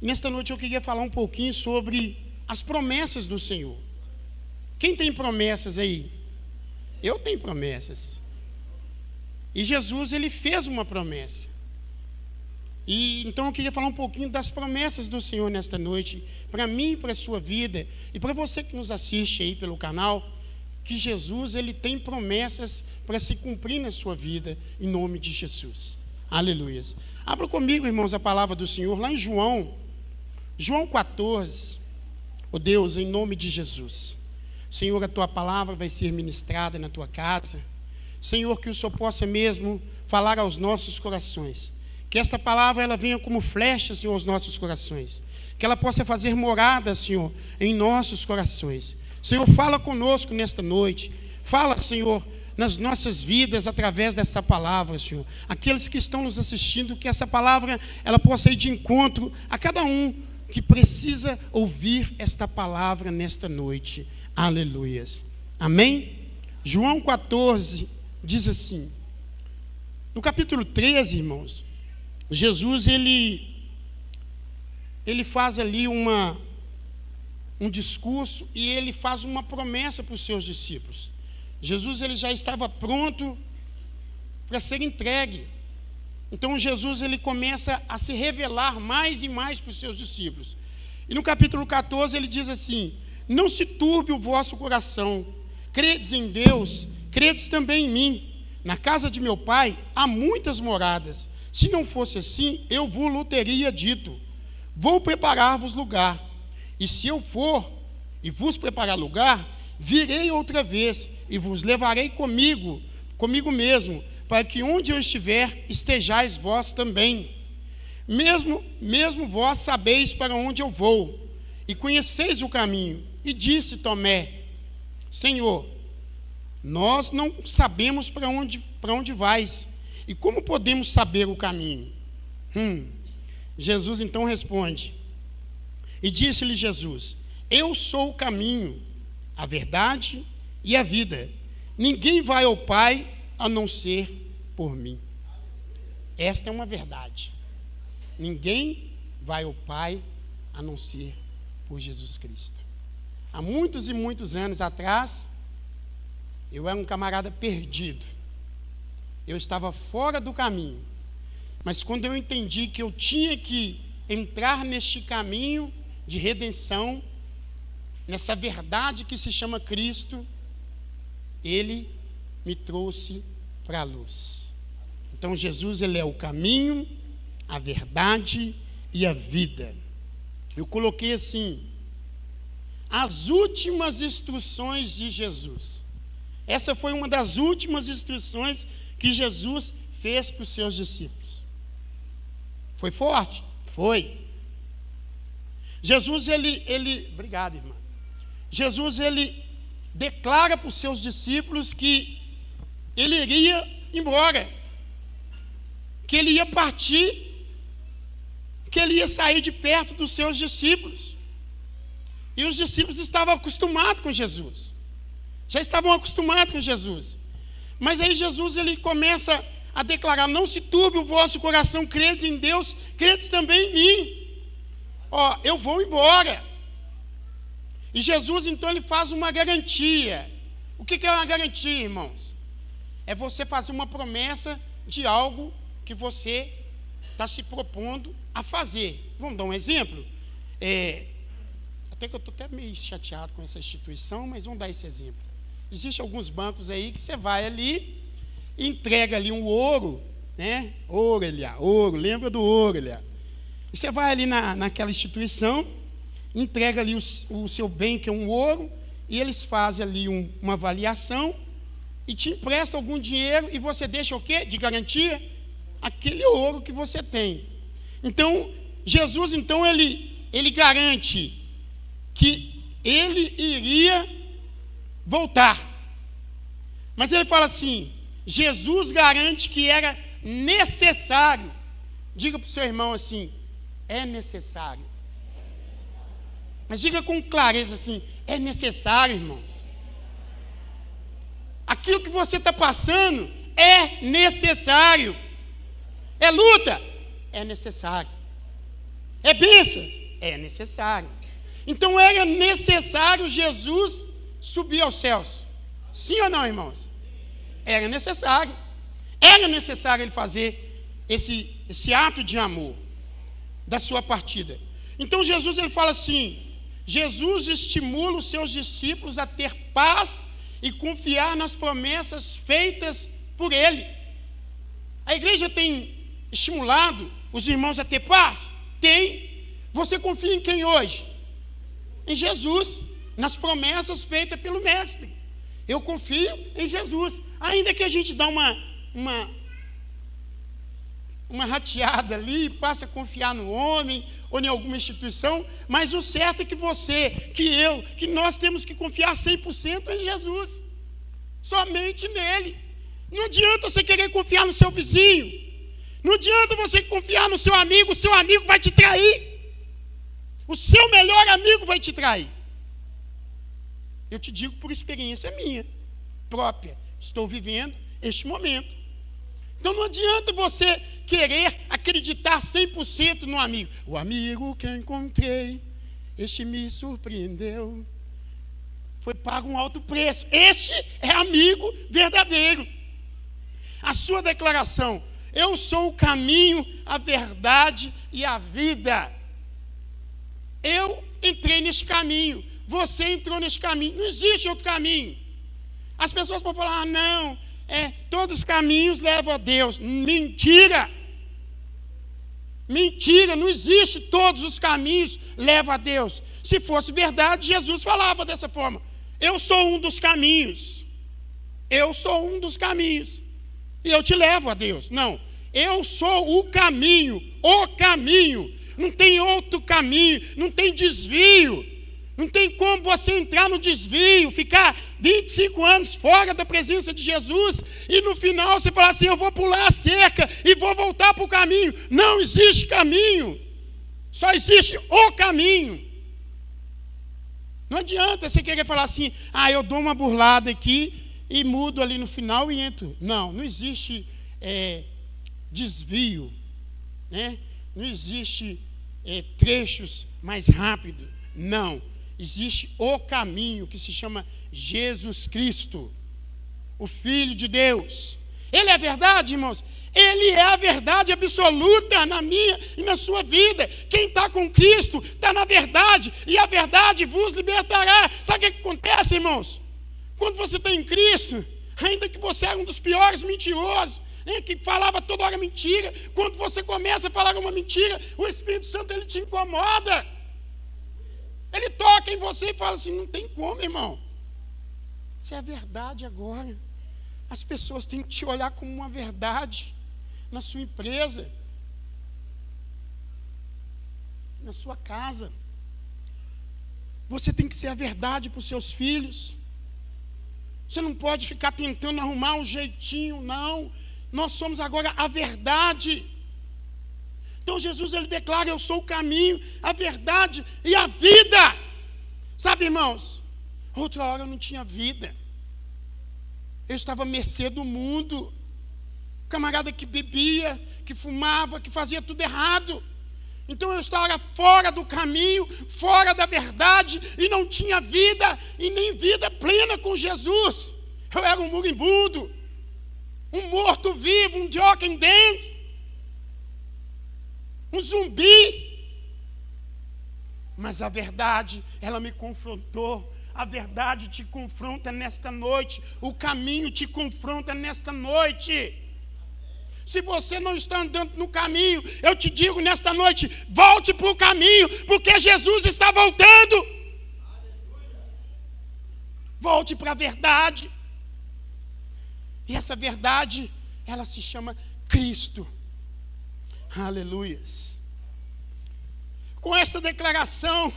Nesta noite eu queria falar um pouquinho sobre as promessas do Senhor. Quem tem promessas aí? Eu tenho promessas. E Jesus, ele fez uma promessa. E então eu queria falar um pouquinho das promessas do Senhor nesta noite, para mim e para a sua vida, e para você que nos assiste aí pelo canal, que Jesus, ele tem promessas para se cumprir na sua vida, em nome de Jesus. Aleluia. Abra comigo, irmãos, a palavra do Senhor, lá em João 14. Oh Deus, em nome de Jesus. Senhor, a tua palavra vai ser ministrada na tua casa. Senhor, que o Senhor possa mesmo falar aos nossos corações. Que esta palavra ela venha como flecha, Senhor, aos nossos corações. Que ela possa fazer morada, Senhor, em nossos corações. Senhor, fala conosco nesta noite. Fala, Senhor, nas nossas vidas através dessa palavra, Senhor. Aqueles que estão nos assistindo, que essa palavra ela possa ir de encontro a cada um que precisa ouvir esta palavra nesta noite. Aleluias. Amém? João 14 diz assim. No capítulo 13, irmãos, Jesus, ele faz ali um discurso e ele faz uma promessa para os seus discípulos. Jesus, ele já estava pronto para ser entregue. Então, Jesus, ele começa a se revelar mais e mais para os seus discípulos. E no capítulo 14, ele diz assim: não se turbe o vosso coração, credes em Deus, credes também em mim. Na casa de meu pai há muitas moradas. Se não fosse assim, eu vos teria dito: vou preparar-vos lugar. E se eu for e vos preparar lugar, virei outra vez e vos levarei comigo mesmo, para que onde eu estiver, estejais vós também. Mesmo vós sabeis para onde eu vou, e conheceis o caminho. E disse Tomé: Senhor, nós não sabemos para onde vais, e como podemos saber o caminho? Jesus então responde, e disse-lhe Jesus: eu sou o caminho, a verdade e a vida. Ninguém vai ao Pai a não ser por mim. Esta é uma verdade. Ninguém vai ao Pai a não ser por Jesus Cristo. Há muitos e muitos anos atrás, eu era um camarada perdido. Eu estava fora do caminho. Mas quando eu entendi que eu tinha que entrar neste caminho de redenção, nessa verdade que se chama Cristo, Ele me trouxe para a luz. Então Jesus, Ele é o caminho, a verdade e a vida. Eu coloquei assim, as últimas instruções de Jesus. Essa foi uma das últimas instruções que Jesus fez para os seus discípulos. Foi forte? Foi. Jesus, obrigado, irmã. Jesus, ele declara para os seus discípulos que ele iria embora, que ele ia partir, que ele ia sair de perto dos seus discípulos. E os discípulos estavam acostumados com Jesus. Já estavam acostumados com Jesus. Mas aí Jesus, ele começa a declarar: não se turbe o vosso coração, credes em Deus, credes também em mim. Eu vou embora. E Jesus, então, ele faz uma garantia. O que é uma garantia, irmãos? É você fazer uma promessa de algo que você está se propondo a fazer. Vamos dar um exemplo? Até que eu estou até meio chateado com essa instituição, mas vamos dar esse exemplo. Existem alguns bancos aí que você vai ali e entrega ali um ouro, né? Ouro, lembra do ouro, E você vai ali naquela instituição, entrega ali o seu bem, que é um ouro, e eles fazem ali uma avaliação e te emprestam algum dinheiro e você deixa o quê? De garantia? Aquele ouro que você tem. Então, Jesus, então, ele garante que ele iria voltar. Mas ele fala assim, Jesus garante que era necessário. Diga para o seu irmão assim, é necessário. Mas diga com clareza assim, é necessário, irmãos. Aquilo que você está passando é necessário. É luta? É necessário. É bênçãos? É necessário. Então era necessário Jesus subir aos céus. Sim ou não, irmãos? Era necessário. Era necessário ele fazer esse ato de amor da sua partida. Então Jesus ele fala assim, Jesus estimula os seus discípulos a ter paz e confiar nas promessas feitas por ele. A igreja tem estimulado os irmãos a ter paz? Tem. Você confia em quem hoje? Em Jesus, nas promessas feitas pelo Mestre. Eu confio em Jesus. Ainda que a gente dá uma rateada ali, passa a confiar no homem ou em alguma instituição, mas o certo é que você, que nós temos que confiar 100% em Jesus. Somente nele. Não adianta você querer confiar no seu vizinho. Não adianta você confiar no seu amigo, o seu amigo vai te trair. O seu melhor amigo vai te trair. Eu te digo por experiência minha, própria. Estou vivendo este momento. Então não adianta você querer acreditar 100% no amigo. O amigo que eu encontrei, este me surpreendeu. Foi pago um alto preço. Este é amigo verdadeiro. A sua declaração, eu sou o caminho, a verdade e a vida. Eu entrei neste caminho, você entrou neste caminho, não existe outro caminho. As pessoas vão falar, não, todos os caminhos levam a Deus. Mentira! Mentira, não existe todos os caminhos levam a Deus. Se fosse verdade, Jesus falava dessa forma. Eu sou um dos caminhos. Eu sou um dos caminhos. E eu te levo a Deus. Não, eu sou o caminho, o caminho. Não tem outro caminho, não tem desvio. Não tem como você entrar no desvio, ficar 25 anos fora da presença de Jesus e no final você falar assim, eu vou pular a cerca e vou voltar para o caminho. Não existe caminho. Só existe o caminho. Não adianta você querer falar assim, eu dou uma burlada aqui e mudo ali no final e entro. Não, não existe desvio, né? Não existe trechos mais rápidos. Não. Existe o caminho que se chama Jesus Cristo, o Filho de Deus. Ele é a verdade, irmãos. Ele é a verdade absoluta na minha e na sua vida. Quem está com Cristo está na verdade, e a verdade vos libertará. Sabe o que acontece, irmãos? Quando você está em Cristo, ainda que você era um dos piores mentirosos, que falava toda hora mentira, quando você começa a falar uma mentira, o Espírito Santo ele te incomoda. Ele toca em você e fala assim, não tem como, irmão. Isso é a verdade agora. As pessoas têm que te olhar como uma verdade na sua empresa, na sua casa. Você tem que ser a verdade para os seus filhos. Você não pode ficar tentando arrumar um jeitinho, não. Nós somos agora a verdade. Então Jesus ele declara, eu sou o caminho, a verdade e a vida. Sabe, irmãos, outra hora eu não tinha vida. Eu estava à mercê do mundo. Camarada que bebia, que fumava, que fazia tudo errado. Então eu estava fora do caminho, fora da verdade, e não tinha vida, e nem vida plena com Jesus. Eu era um moribundo, um morto-vivo, um jockey dance, um zumbi. Mas a verdade, ela me confrontou. A verdade te confronta nesta noite. O caminho te confronta nesta noite. Se você não está andando no caminho, eu te digo nesta noite, volte para o caminho, porque Jesus está voltando. Volte para a verdade. E essa verdade, ela se chama Cristo. Aleluias. Com esta declaração,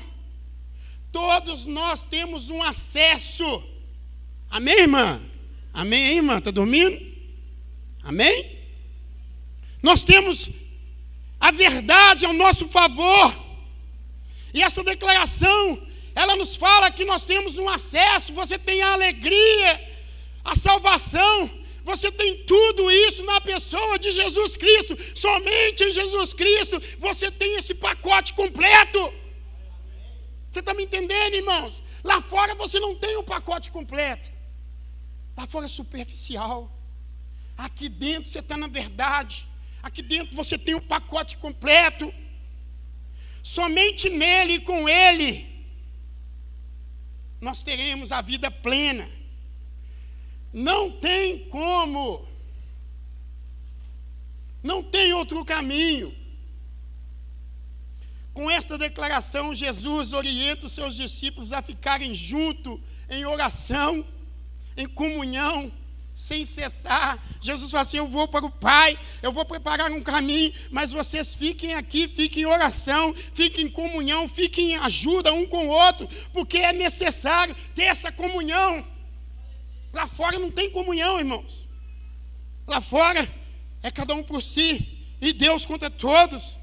todos nós temos um acesso. Amém, irmã? Amém, irmã? Está dormindo? Amém? Nós temos a verdade ao nosso favor. E essa declaração, ela nos fala que nós temos um acesso. Você tem a alegria, a salvação. Você tem tudo isso na pessoa de Jesus Cristo. Somente em Jesus Cristo você tem esse pacote completo. Você está me entendendo, irmãos? Lá fora você não tem o pacote completo. Lá fora é superficial. Aqui dentro você está na verdade. Aqui dentro você tem o pacote completo. Somente nele e com ele nós teremos a vida plena. Não tem como. Não tem outro caminho. Com esta declaração, Jesus orienta os seus discípulos a ficarem juntos em oração, em comunhão, sem cessar. Jesus fala assim: eu vou para o Pai, eu vou preparar um caminho, mas vocês fiquem aqui, fiquem em oração, fiquem em comunhão, fiquem em ajuda um com o outro, porque é necessário ter essa comunhão. Lá fora não tem comunhão, irmãos. Lá fora é cada um por si, e Deus contra todos.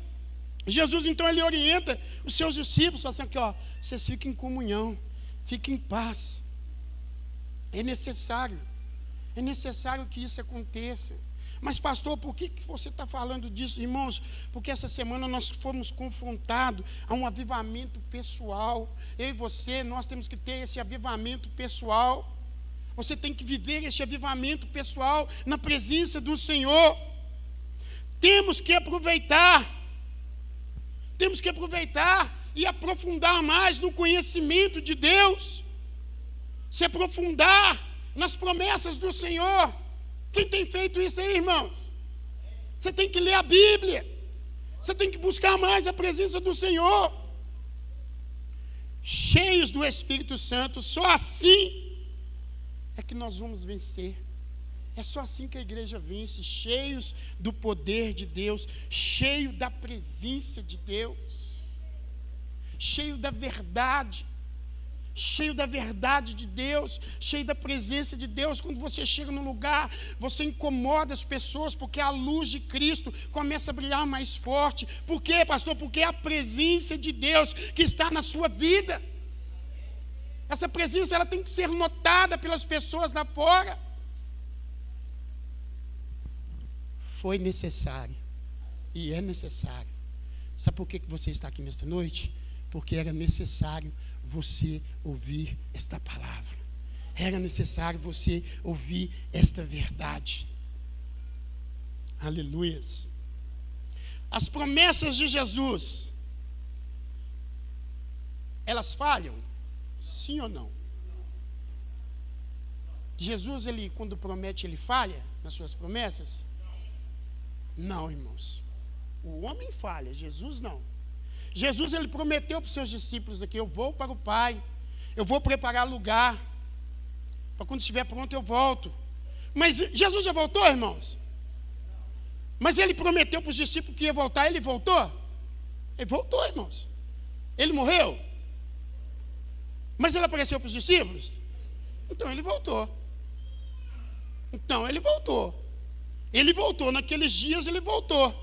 Jesus, então, ele orienta os seus discípulos, fala assim, aqui, ó, vocês fiquem em comunhão, fiquem em paz. É necessário que isso aconteça. Mas, pastor, por que você está falando disso, irmãos? Porque essa semana nós fomos confrontados a um avivamento pessoal. Eu e você, nós temos que ter esse avivamento pessoal. Você tem que viver esse avivamento pessoal na presença do Senhor. Temos que aproveitar e aprofundar mais no conhecimento de Deus. Se aprofundar nas promessas do Senhor. Quem tem feito isso aí, irmãos? Você tem que ler a Bíblia. Você tem que buscar mais a presença do Senhor. Cheios do Espírito Santo, só assim é que nós vamos vencer. É só assim que a igreja vence, cheios do poder de Deus, cheio da presença de Deus, cheio da verdade de Deus, cheio da presença de Deus. Quando você chega num lugar, você incomoda as pessoas, porque a luz de Cristo começa a brilhar mais forte. Por quê, pastor? Porque é a presença de Deus que está na sua vida. Essa presença, ela tem que ser notada pelas pessoas lá fora. Foi necessário e é necessário. Sabe por que você está aqui nesta noite? Porque era necessário você ouvir esta palavra. Era necessário você ouvir esta verdade. Aleluias. As promessas de Jesus, elas falham? Sim ou não? Jesus, ele, quando promete, ele falha nas suas promessas? Não, irmãos. O homem falha, Jesus não. Jesus, ele prometeu para os seus discípulos aqui: eu vou para o Pai, eu vou preparar lugar, para quando estiver pronto eu volto. Mas Jesus já voltou, irmãos? Mas ele prometeu para os discípulos que ia voltar, ele voltou? Ele voltou, irmãos. Ele morreu? Mas ele apareceu para os discípulos? Então ele voltou. Ele voltou, naqueles dias ele voltou.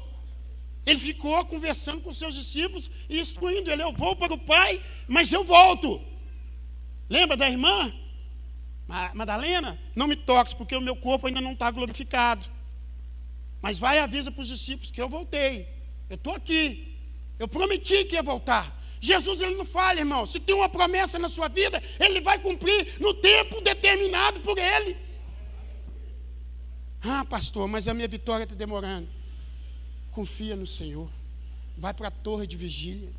Ele ficou conversando com os seus discípulos e instruindo ele: eu vou para o Pai, mas eu volto. Lembra da irmã Madalena? Não me toques, porque o meu corpo ainda não está glorificado. Mas vai e avisa para os discípulos que eu voltei. Eu estou aqui. Eu prometi que ia voltar. Jesus, ele não falha, irmão. Se tem uma promessa na sua vida, ele vai cumprir no tempo determinado por ele. Ah, pastor, mas a minha vitória está demorando. Confia no Senhor. Vai para a torre de vigília.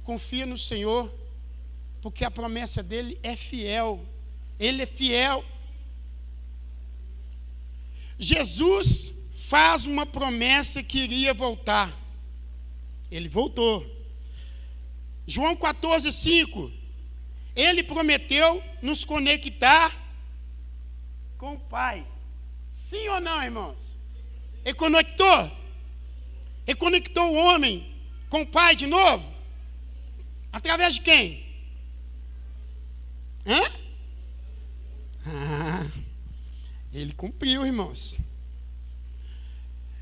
Confia no Senhor, porque a promessa dele é fiel. Ele é fiel. Jesus faz uma promessa que iria voltar. Ele voltou. João 14:5. Ele prometeu nos conectar com o Pai. Sim ou não, irmãos? Ele conectou o homem com o Pai de novo? Através de quem? Ele cumpriu, irmãos.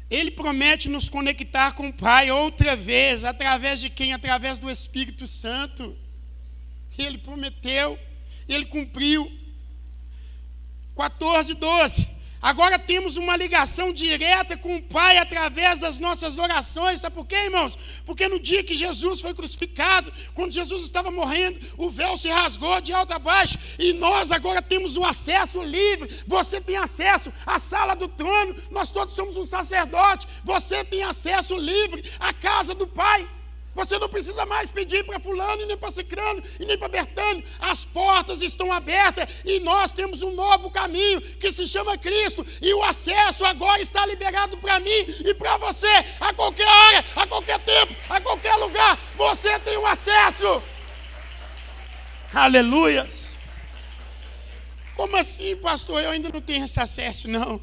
Ele promete nos conectar com o Pai outra vez. Através de quem? Através do Espírito Santo. Ele prometeu, ele cumpriu. 14, 12. Agora temos uma ligação direta com o Pai através das nossas orações. Sabe por quê, irmãos? Porque no dia que Jesus foi crucificado, quando Jesus estava morrendo, o véu se rasgou de alto a baixo, e nós agora temos um acesso livre. Você tem acesso à sala do trono, nós todos somos um sacerdote. Você tem acesso livre à casa do Pai. Você não precisa mais pedir para fulano, e nem para cicrano, e nem para bertano. As portas estão abertas e nós temos um novo caminho que se chama Cristo. E o acesso agora está liberado para mim e para você. A qualquer hora, a qualquer tempo, a qualquer lugar, você tem um acesso. Aleluias. Como assim, pastor? Eu ainda não tenho esse acesso, não.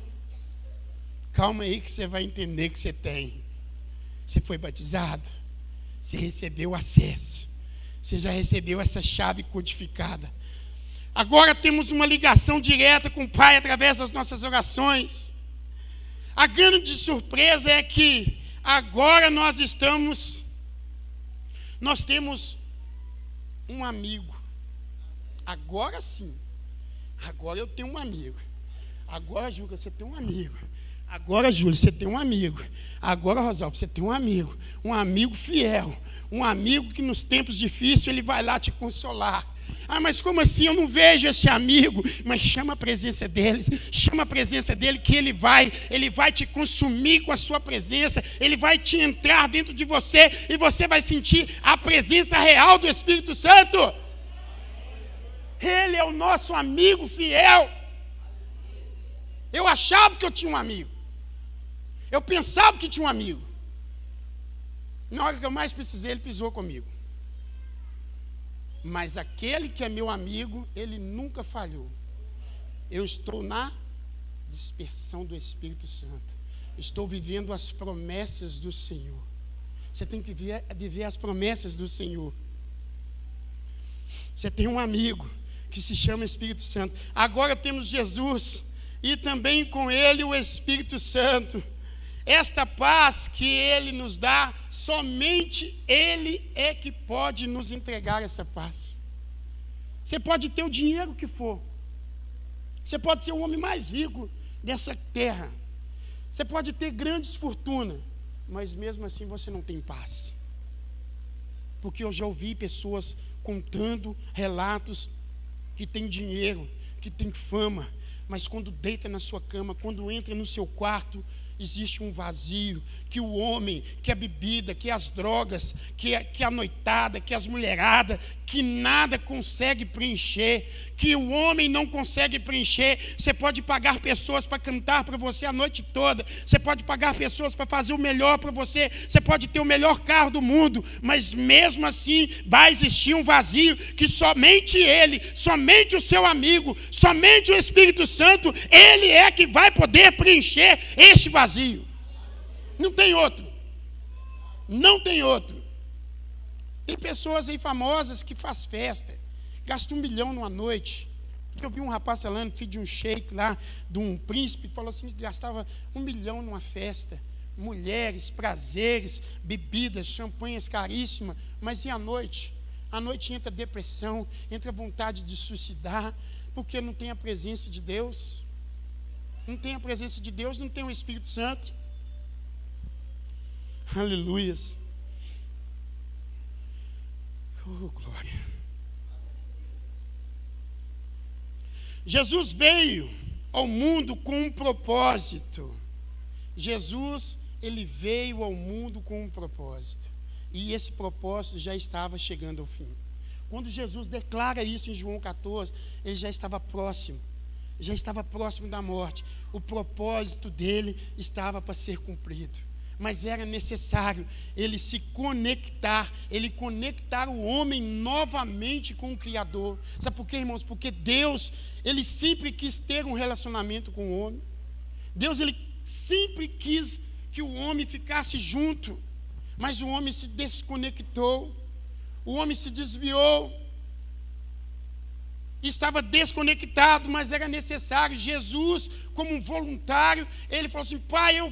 Calma aí que você vai entender que você tem. Você foi batizado. Você recebeu acesso. Você já recebeu essa chave codificada. Agora temos uma ligação direta com o Pai através das nossas orações. A grande surpresa é que agora nós temos um amigo. Agora sim. Agora eu tenho um amigo. Agora, Júlia, você tem um amigo. Agora, Júlio, você tem um amigo. Agora, Rosalvo, você tem um amigo fiel, um amigo que nos tempos difíceis ele vai lá te consolar. Ah, mas como assim? Eu não vejo esse amigo. Mas chama a presença dele que ele vai te consumir com a sua presença, ele vai te entrar dentro de você e você vai sentir a presença real do Espírito Santo. Ele é o nosso amigo fiel. Eu achava que eu tinha um amigo. Eu pensava que tinha um amigo. Na hora que eu mais precisei, ele pisou comigo. Mas aquele que é meu amigo, ele nunca falhou. Eu estou na dispersão do Espírito Santo. Estou vivendo as promessas do Senhor. Você tem que viver as promessas do Senhor. Você tem um amigo que se chama Espírito Santo. Agora temos Jesus e também com ele o Espírito Santo. Esta paz que ele nos dá, somente ele é que pode nos entregar essa paz. Você pode ter o dinheiro que for. Você pode ser o homem mais rico dessa terra. Você pode ter grandes fortunas, mas mesmo assim você não tem paz. Porque eu já ouvi pessoas contando relatos que tem dinheiro, que tem fama, mas quando deita na sua cama, quando entra no seu quarto, existe um vazio, que o homem, que a bebida, que as drogas, que a noitada, que as mulheradas, que nada consegue preencher, que o homem não consegue preencher. Você pode pagar pessoas para cantar para você a noite toda, você pode pagar pessoas para fazer o melhor para você, você pode ter o melhor carro do mundo, mas mesmo assim vai existir um vazio que somente ele, somente o seu amigo, somente o Espírito Santo, ele é que vai poder preencher este vazio. Não tem outro. Não tem outro. Tem pessoas aí famosas que faz festa, gasta 1 milhão numa noite. Eu vi um rapaz falando, filho de um sheik lá, de um príncipe, falou assim que gastava 1 milhão numa festa. Mulheres, prazeres, bebidas, champanhes caríssimas. Mas e a noite? À noite entra depressão, entra vontade de suicidar, porque não tem a presença de Deus. Não tem a presença de Deus, não tem o Espírito Santo. Aleluias. Oh, glória. Jesus veio ao mundo com um propósito. Jesus, ele veio ao mundo com um propósito. E esse propósito já estava chegando ao fim. Quando Jesus declara isso em João 14, ele já estava próximo. Já estava próximo da morte. O propósito dele estava para ser cumprido. Mas era necessário ele se conectar, ele conectar o homem novamente com o Criador. Sabe por quê, irmãos? Porque Deus, ele sempre quis ter um relacionamento com o homem. Deus, ele sempre quis que o homem ficasse junto. Mas o homem se desconectou, o homem se desviou. Estava desconectado, mas era necessário. Jesus, como um voluntário, ele falou assim: Pai, eu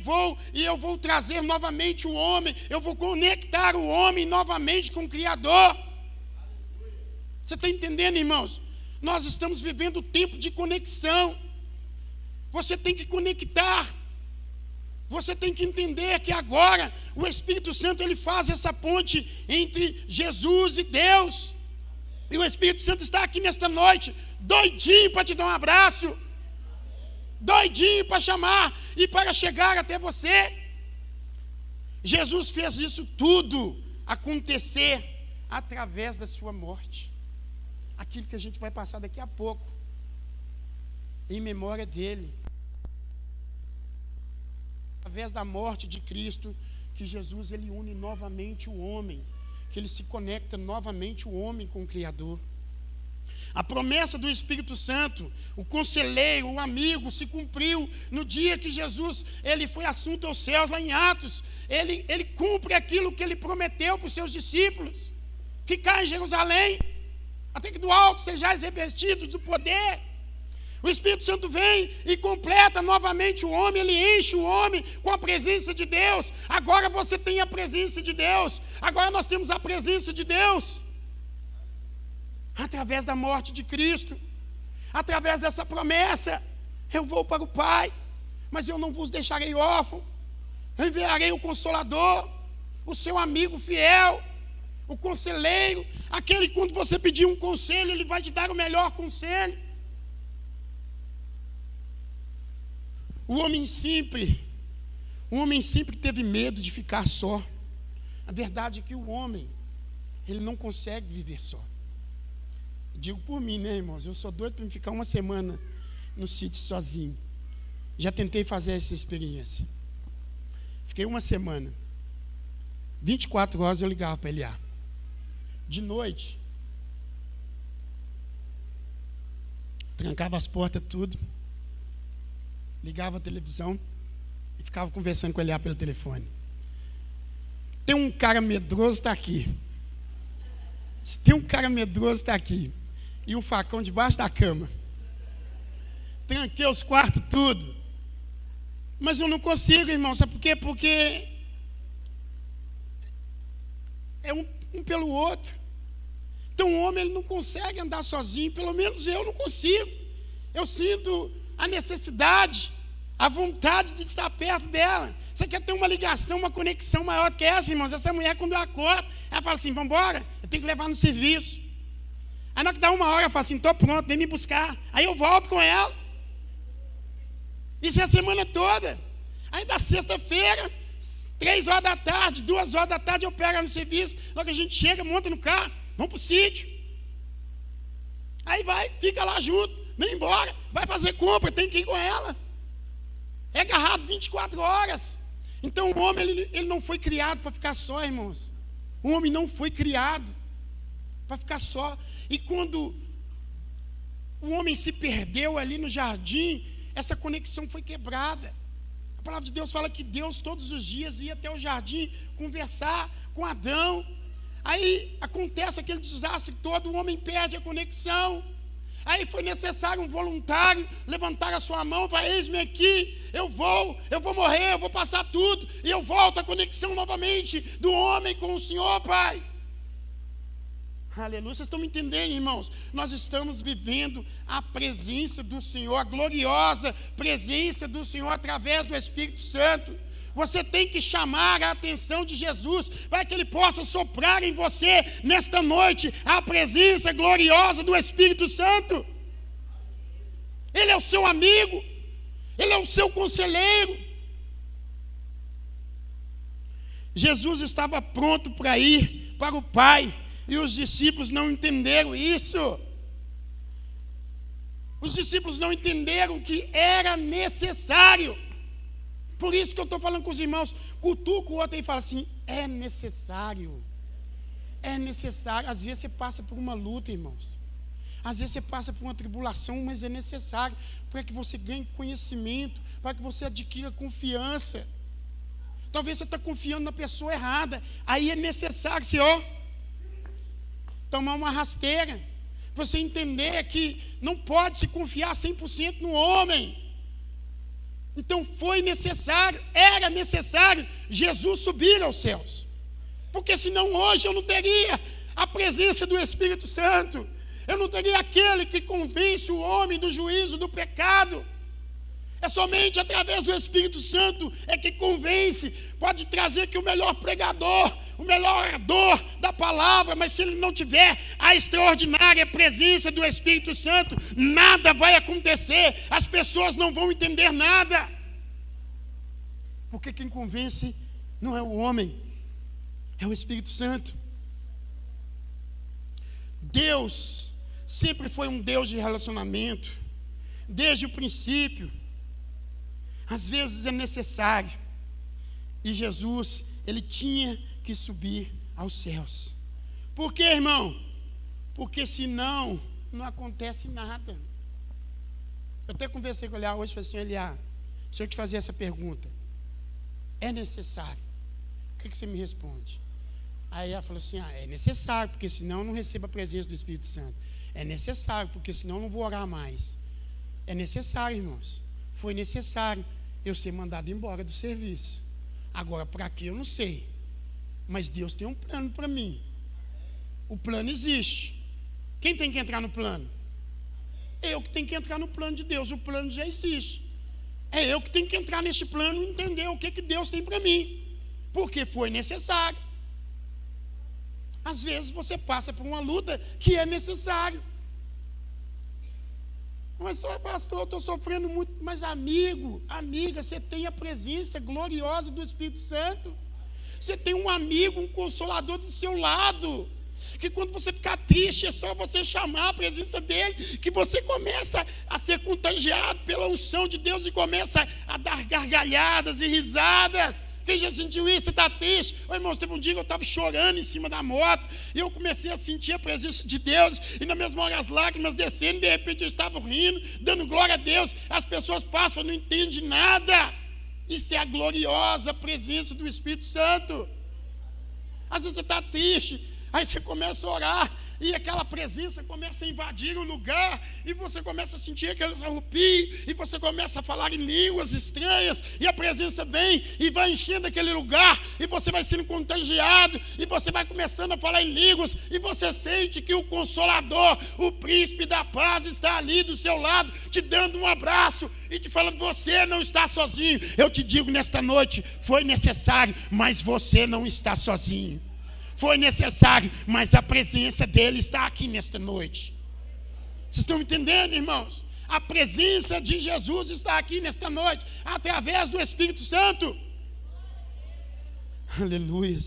vou trazer novamente o homem, eu vou conectar o homem novamente com o Criador. Você está entendendo, irmãos? Nós estamos vivendo o tempo de conexão. Você tem que conectar. Você tem que entender que agora o Espírito Santo ele faz essa ponte entre Jesus e Deus. E o Espírito Santo está aqui nesta noite, doidinho para te dar um abraço, doidinho para chamar e para chegar até você. Jesus fez isso tudo acontecer através da sua morte. Aquilo que a gente vai passar daqui a pouco, em memória dele. Através da morte de Cristo, que Jesus ele une novamente o homem, que ele se conecta novamente o homem com o Criador. A promessa do Espírito Santo, o conselheiro, o amigo, se cumpriu no dia que Jesus ele foi assunto aos céus, lá em Atos. Ele cumpre aquilo que ele prometeu para os seus discípulos: ficar em Jerusalém, até que do alto sejais revestidos do poder. O Espírito Santo vem e completa novamente o homem, ele enche o homem com a presença de Deus. Agora você tem a presença de Deus, agora nós temos a presença de Deus, através da morte de Cristo, através dessa promessa: eu vou para o Pai, mas eu não vos deixarei órfão, eu enviarei o Consolador, o seu amigo fiel, o conselheiro, aquele que quando você pedir um conselho, ele vai te dar o melhor conselho. O homem sempre teve medo de ficar só. A verdade é que o homem, ele não consegue viver só. Eu digo por mim, né, irmãos? Eu sou doido para ficar uma semana no sítio sozinho. Já tentei fazer essa experiência. Fiquei uma semana. 24 horas eu ligava para Eliá. De noite, trancava as portas, tudo. Ligava a televisão e ficava conversando com ele pelo telefone. Tem um cara medroso, está aqui. Se tem um cara medroso, está aqui. E um facão debaixo da cama. Tranquei os quartos, tudo. Mas eu não consigo, irmão. Sabe por quê? Porque é um pelo outro. Então o homem ele não consegue andar sozinho. Pelo menos eu não consigo. Eu sinto a necessidade, a vontade de estar perto dela. Você quer ter uma ligação, uma conexão maior que essa, irmãos? Essa mulher, quando eu acordo, ela fala assim: vamos embora, eu tenho que levar no serviço. Aí na hora que dá uma hora, eu falo assim: estou pronto, vem me buscar. Aí eu volto com ela. Isso é a semana toda. Aí da sexta-feira, 3 horas da tarde, 2 horas da tarde, eu pego ela no serviço. Logo que a gente chega, monta no carro, vamos para o sítio. Aí vai, fica lá junto. Vem embora, vai fazer compra, tem que ir com ela. É agarrado 24 horas. Então o homem ele não foi criado para ficar só, irmãos. O homem não foi criado para ficar só. E quando o homem se perdeu ali no jardim, essa conexão foi quebrada. A palavra de Deus fala que Deus todos os dias ia até o jardim conversar com Adão. Aí acontece aquele desastre todo, o homem perde a conexão. Aí foi necessário um voluntário levantar a sua mão, vai: eis-me aqui, eu vou morrer, eu vou passar tudo, e eu volto à conexão novamente do homem com o Senhor, Pai. Aleluia, vocês estão me entendendo, irmãos? Nós estamos vivendo a presença do Senhor, a gloriosa presença do Senhor através do Espírito Santo. Você tem que chamar a atenção de Jesus, para que Ele possa soprar em você, nesta noite, a presença gloriosa do Espírito Santo. Ele é o seu amigo, Ele é o seu conselheiro. Jesus estava pronto para ir para o Pai, e os discípulos não entenderam isso. Os discípulos não entenderam que era necessário. Por isso que eu estou falando com os irmãos, cutuca o outro e fala assim: é necessário. É necessário. Às vezes você passa por uma luta, irmãos. Às vezes você passa por uma tribulação, mas é necessário para que você ganhe conhecimento, para que você adquira confiança. Talvez você está confiando na pessoa errada. Aí é necessário, Senhor, tomar uma rasteira. Você entender que não pode se confiar 100% no homem. Então foi necessário, era necessário Jesus subir aos céus. Porque senão hoje eu não teria a presença do Espírito Santo. Eu não teria aquele que convence o homem do juízo do pecado. É somente através do Espírito Santo é que convence. Pode trazer que o melhor pregador, o melhor orador da palavra, mas se ele não tiver a extraordinária presença do Espírito Santo, nada vai acontecer. As pessoas não vão entender nada. Porque quem convence não é o homem, é o Espírito Santo. Deus sempre foi um Deus de relacionamento, desde o princípio. Às vezes é necessário. E Jesus, ele tinha que subir aos céus. Por quê, irmão? Porque senão não acontece nada. Eu até conversei com o Eliá hoje, falei assim: Eliá, se eu te fazer essa pergunta, é necessário? O que você me responde? Aí ela falou assim: é necessário, porque senão eu não recebo a presença do Espírito Santo. É necessário, porque senão eu não vou orar mais. É necessário, irmãos. Foi necessário eu ser mandado embora do serviço. Agora, para quê? Eu não sei. Mas Deus tem um plano para mim. O plano existe. Quem tem que entrar no plano? Eu que tenho que entrar no plano de Deus. O plano já existe. É eu que tenho que entrar neste plano e entender o que Deus tem para mim. Porque foi necessário. Às vezes você passa por uma luta que é necessário. Mas só, pastor, eu estou sofrendo muito. Mas amigo, amiga, você tem a presença gloriosa do Espírito Santo. Você tem um amigo, um consolador do seu lado, que quando você ficar triste, é só você chamar a presença dele, que você começa a ser contagiado pela unção de Deus e começa a dar gargalhadas e risadas. Quem já sentiu isso? Você está triste? Ô, irmãos, teve um dia que eu estava chorando em cima da moto, e eu comecei a sentir a presença de Deus, e na mesma hora as lágrimas descendo, e de repente eu estava rindo, dando glória a Deus. As pessoas passam, não entendem nada. Isso é a gloriosa presença do Espírito Santo. Às vezes você está triste, aí você começa a orar, e aquela presença começa a invadir o lugar, e você começa a sentir aqueles arrupios, e você começa a falar em línguas estranhas, e a presença vem e vai enchendo aquele lugar, e você vai sendo contagiado, e você vai começando a falar em línguas, e você sente que o Consolador, o Príncipe da Paz, está ali do seu lado, te dando um abraço, e te falando: você não está sozinho. Eu te digo nesta noite, foi necessário, mas você não está sozinho. Foi necessário, mas a presença dele está aqui nesta noite. Vocês estão entendendo, irmãos? A presença de Jesus está aqui nesta noite, através do Espírito Santo. Aleluia.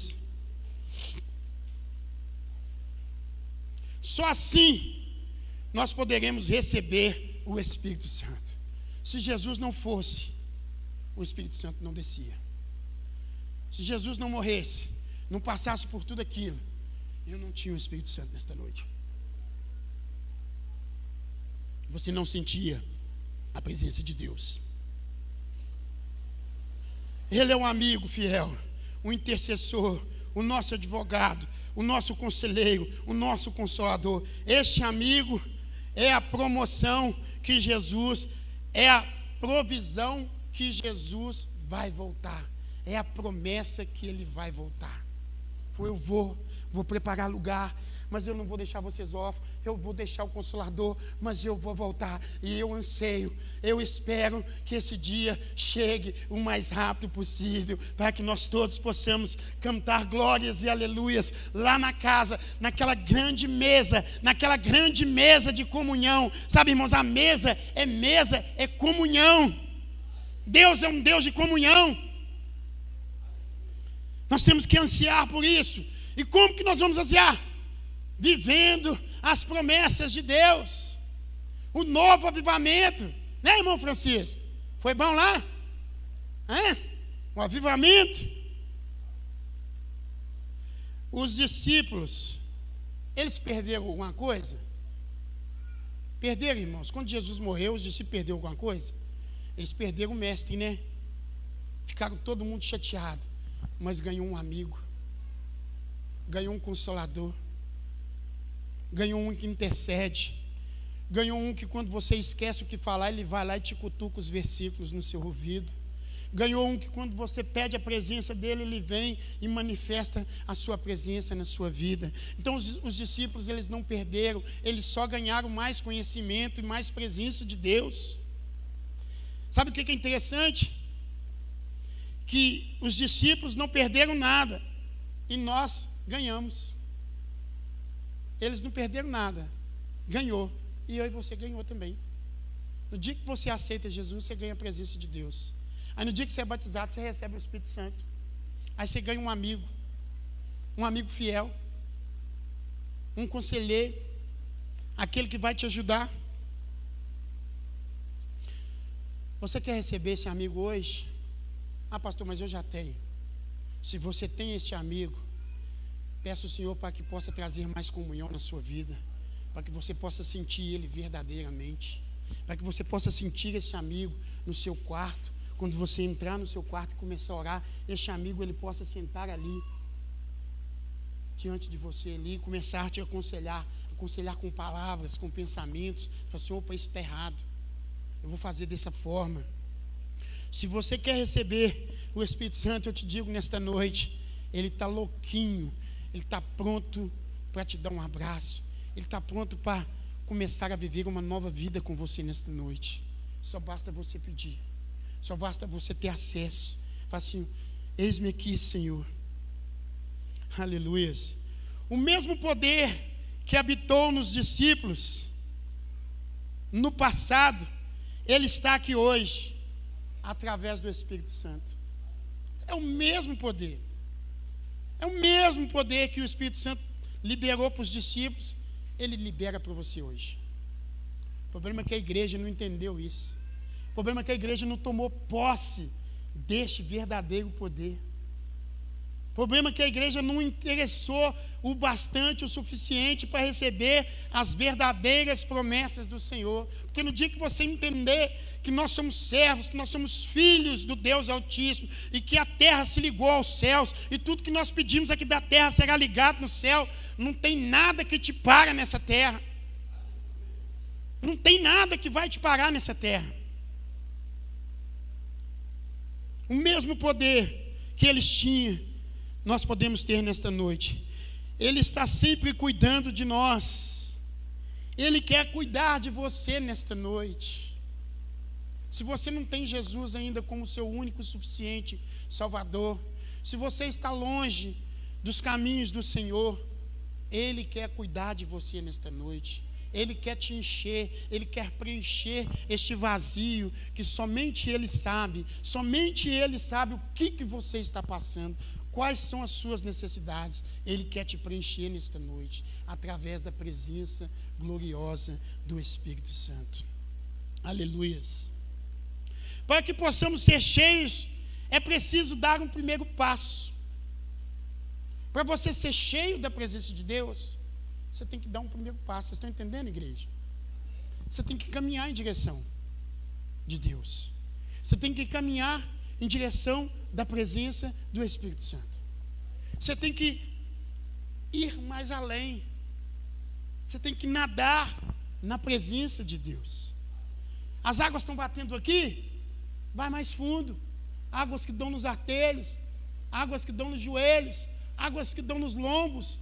Só assim nós poderemos receber o Espírito Santo. Se Jesus não fosse, o Espírito Santo não descia. Se Jesus não morresse, não passasse por tudo aquilo, eu não tinha o Espírito Santo nesta noite. Você não sentia a presença de Deus. Ele é um amigo fiel, um intercessor, o nosso advogado, o nosso conselheiro, o nosso consolador. Este amigo é a promoção que Jesus, é a provisão que Jesus vai voltar, é a promessa que ele vai voltar. Eu vou preparar lugar, mas eu não vou deixar vocês órfãos. Eu vou deixar o Consolador, mas eu vou voltar. E eu anseio, eu espero que esse dia chegue o mais rápido possível, para que nós todos possamos cantar glórias e aleluias lá na casa, naquela grande mesa de comunhão. Sabe, irmãos, a mesa, é comunhão. Deus é um Deus de comunhão. Nós temos que ansiar por isso. E como que nós vamos ansiar? Vivendo as promessas de Deus. O novo avivamento. Né, irmão Francisco? Foi bom lá? O avivamento. Os discípulos, eles perderam alguma coisa? Perderam, irmãos. Quando Jesus morreu, os discípulos perderam alguma coisa? Eles perderam o mestre, né? Ficaram todo mundo chateado. Mas ganhou um amigo, ganhou um consolador, ganhou um que intercede, ganhou um que quando você esquece o que falar, ele vai lá e te cutuca os versículos no seu ouvido, ganhou um que quando você pede a presença dele, ele vem e manifesta a sua presença na sua vida. Então os discípulos, eles não perderam, eles só ganharam mais conhecimento e mais presença de Deus. Sabe o que é interessante? Que os discípulos não perderam nada e nós ganhamos. Eles não perderam nada, ganhou. E eu e você ganhou também. No dia que você aceita Jesus, você ganha a presença de Deus. Aí no dia que você é batizado, você recebe o Espírito Santo. Aí você ganha um amigo fiel, um conselheiro, aquele que vai te ajudar. Você quer receber esse amigo hoje? Ah, pastor, mas eu já tenho. Se você tem este amigo, peça ao Senhor para que possa trazer mais comunhão na sua vida, para que você possa sentir Ele verdadeiramente, para que você possa sentir esse amigo no seu quarto. Quando você entrar no seu quarto e começar a orar, este amigo ele possa sentar ali diante de você ali, começar a te aconselhar com palavras, com pensamentos. Falar assim: opa, isso está errado, eu vou fazer dessa forma. Se você quer receber o Espírito Santo, eu te digo nesta noite, ele está louquinho, ele está pronto para te dar um abraço, ele está pronto para começar a viver uma nova vida com você nesta noite. Só basta você pedir, só basta você ter acesso. Fala assim: eis-me aqui, Senhor. Aleluia. O mesmo poder que habitou nos discípulos no passado, ele está aqui hoje, através do Espírito Santo. É o mesmo poder. É o mesmo poder que o Espírito Santo liberou para os discípulos, ele libera para você hoje. O problema é que a igreja não entendeu isso. O problema é que a igreja não tomou posse deste verdadeiro poder. O problema é que a igreja não interessou o bastante, o suficiente para receber as verdadeiras promessas do Senhor. Porque no dia que você entender que nós somos servos, que nós somos filhos do Deus Altíssimo, e que a terra se ligou aos céus, e tudo que nós pedimos aqui da terra será ligado no céu, não tem nada que te para nessa terra. Não tem nada que vai te parar nessa terra. O mesmo poder que eles tinham, nós podemos ter nesta noite. Ele está sempre cuidando de nós. Ele quer cuidar de você nesta noite. Se você não tem Jesus ainda como seu único e suficiente Salvador, se você está longe dos caminhos do Senhor, Ele quer cuidar de você nesta noite. Ele quer te encher, Ele quer preencher este vazio que somente Ele sabe o que você está passando, quais são as suas necessidades. Ele quer te preencher nesta noite, através da presença gloriosa do Espírito Santo. Aleluias. Para que possamos ser cheios, é preciso dar um primeiro passo. Para você ser cheio da presença de Deus, você tem que dar um primeiro passo. Vocês estão entendendo, igreja? Você tem que caminhar em direção de Deus. Você tem que caminhar em direção da presença do Espírito Santo. Você tem que ir mais além. Você tem que nadar na presença de Deus. As águas estão batendo aqui, vai mais fundo. Águas que dão nos artelhos, águas que dão nos joelhos, águas que dão nos lombos,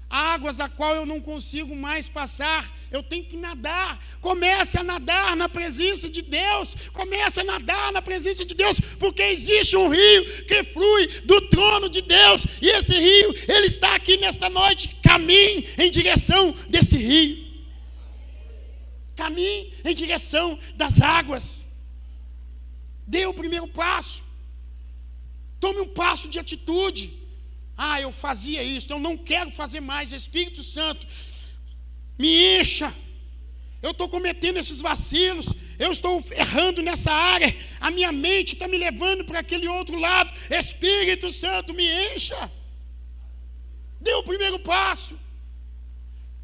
águas a qual eu não consigo mais passar. Eu tenho que nadar. Comece a nadar na presença de Deus. Comece a nadar na presença de Deus, porque existe um rio que flui do trono de Deus, e esse rio, ele está aqui nesta noite. Caminhe em direção desse rio. Caminhe em direção das águas. Dê o primeiro passo. Tome um passo de atitude. Ah, eu fazia isso, eu não quero fazer mais. Espírito Santo, me encha. Eu estou cometendo esses vacilos, eu estou errando nessa área, a minha mente está me levando para aquele outro lado. Espírito Santo, me encha. Dê o primeiro passo.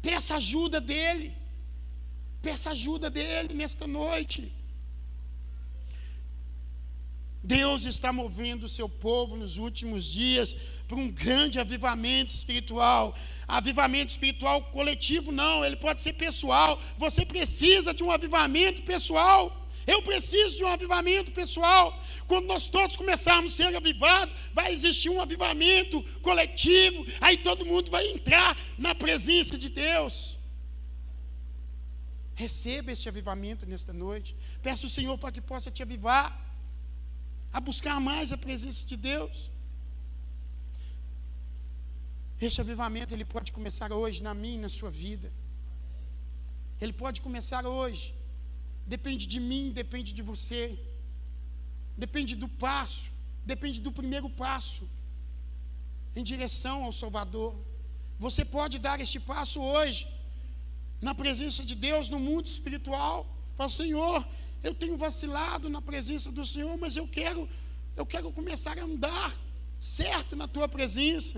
Peça ajuda dEle. Peça ajuda dEle nesta noite. Deus está movendo o seu povo nos últimos dias para um grande avivamento espiritual. Avivamento espiritual coletivo não, ele pode ser pessoal. Você precisa de um avivamento pessoal. Eu preciso de um avivamento pessoal. Quando nós todos começarmos a ser avivados, vai existir um avivamento coletivo. Aí todo mundo vai entrar na presença de Deus. Receba este avivamento nesta noite. Peça ao Senhor para que possa te avivar a buscar mais a presença de Deus. Este avivamento, ele pode começar hoje na minha e na sua vida. Ele pode começar hoje. Depende de mim, depende de você. Depende do passo, depende do primeiro passo em direção ao Salvador. Você pode dar este passo hoje, na presença de Deus, no mundo espiritual. Fala: Senhor, eu tenho vacilado na presença do Senhor, mas eu quero começar a andar certo na tua presença.